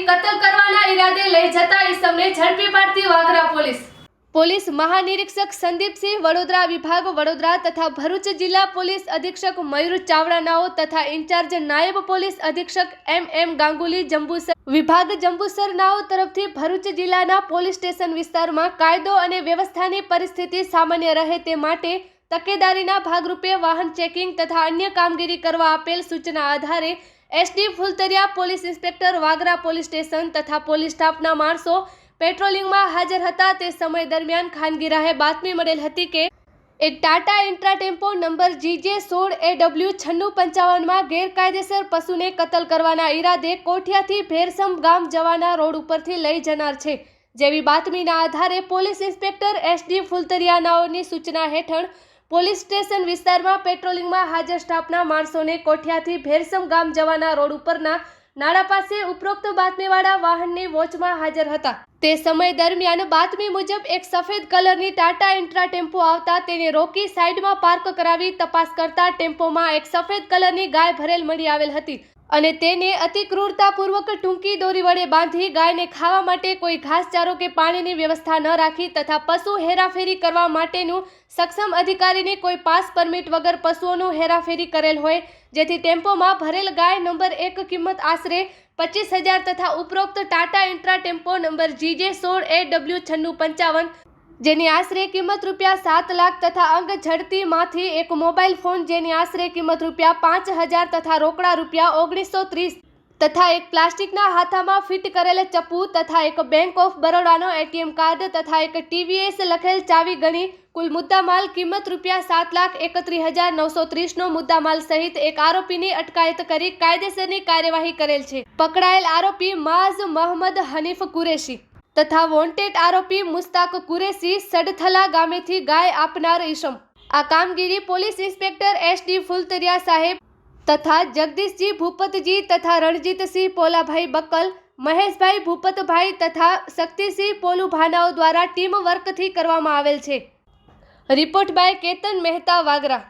કરી કતલ કરવાના ઈરાદે લઈ જતા ઈસમને ઝડપી પાડતી વાગરા પોલીસ મહાનિરીક્ષક સંદીપસિંહ વડોદરા વિભાગ વડોદરા તથા ભરૂચ જિલ્લા પોલીસ અધિક્ષક મયુર ચાવડાનાઓ તથા ઇન્ચાર્જ નાયબ પોલીસ અધિક્ષક એમ ગાંગુલી જંબુસર વિભાગ જંબુસરનાઓ તરફથી ભરૂચ જિલ્લાના પોલીસ સ્ટેશન વિસ્તારમાં કાયદો અને વ્યવસ્થાની પરિસ્થિતિ સામાન્ય રહે તે માટે તકેદારીના ભાગરૂપે વાહન ચેકિંગ તથા અન્ય કામગીરી કરવા આપેલ સૂચના આધારે SD Phultariya police inspector Vagra police station તથા પોલીસ સ્ટાફના માણસો પેટ્રોલિંગમાં હાજર હતા। તે સમય દરમિયાન ખાનગી રાહે બાતમી મળેલ હતી કે એક Tata intra tempo number GJ16AW 9655માં ગેરકાયદેસર પશુને કતલ કરવાના ઈરાદે કોઠિયાથી ભેરસમ ગામ જવાના રોડ ઉપરથી લઈ જનાર છે। જેવી બાતમીના આધારે પોલીસ ઇન્સ્પેક્ટર એસડી ફુલતરિયાનાઓની સૂચના હેઠળ પોલીસ સ્ટેશન વિસ્તારમાં પેટ્રોલિંગમાં હાજર સ્ટાફના માણસોને કોઠિયાથી ભેરસમ ગામ જવાના રોડ ઉપરના નાળા પાસે ઉપરોક્ત બાતમીવાળા વાહનની વોચમાં હાજર હતા। તે સમય દરમિયાન બાતમી મુજબ એક સફેદ કલરની ટાટા ઇન્ટ્રા ટેમ્પો આવતા તેને રોકી સાઈડમાં પાર્ક કરાવી તપાસ કરતા ટેમ્પોમાં એક સફેદ કલરની ગાય ભરેલ મળી આવેલ હતી અને તેને અતિ ક્રૂરતાપૂર્વક ટૂંકી દોરી વડે બાંધી ગાયને ખાવા માટે કોઈ ઘાસચારો કે પાણીની વ્યવસ્થા ન રાખી તથા પશુ હેરાફેરી કરવા માટેનું સક્ષમ અધિકારીને કોઈ પાસ પરમિટ વગર પશુઓનું હેરાફેરી કરેલ હોય, જેથી ટેમ્પોમાં ભરેલ ગાય નંબર 1 કિંમત આશરે 25,000 તથા ઉપરોક્ત Tata intra tempo number GJ16AW 9655 જેની આશરે કિંમત ₹7 લાખ તથા અંગ ઝડતીમાંથી એક મોબાઈલ ફોન જેની આશરે કિંમત ₹5,000 તથા રોકડા ₹1930 તથા એક પ્લાસ્ટિકના હાથામાં ફિટ કરેલ ચપ્પુ તથા એક બેંક ઓફ બરોડાનો ATM કાર્ડ તથા એક TVS લખેલ ચાવી ગણી કુલ મુદ્દામાલ કિંમત ₹7,31,930નો મુદ્દામાલ સહિત એક આરોપીની અટકાયત કરી કાયદેસરની કાર્યવાહી કરેલ છે। પકડાયેલ આરોપી માઝ મોહમ્મદ હનીફ કુરેશી તથા વોન્ટેડ આરોપી મુસ્તાક કુરેશી સડથલા ગામેથી ગાય આપનાર ઈસમ। આ કામગીરી પોલીસ ઇન્સ્પેક્ટર એસડી ફુલતરિયા સાહેબ તથા જગદીશજી ભૂપતજી તથા રણજીતસિંહ પોલાભાઈ બકલ, મહેશભાઈ ભૂપતભાઈ તથા શક્તિસિંહ પોલુભાનાઓ દ્વારા ટીમ વર્કથી કરવામાં આવેલ છે। Report by Ketan Mehta Vagra.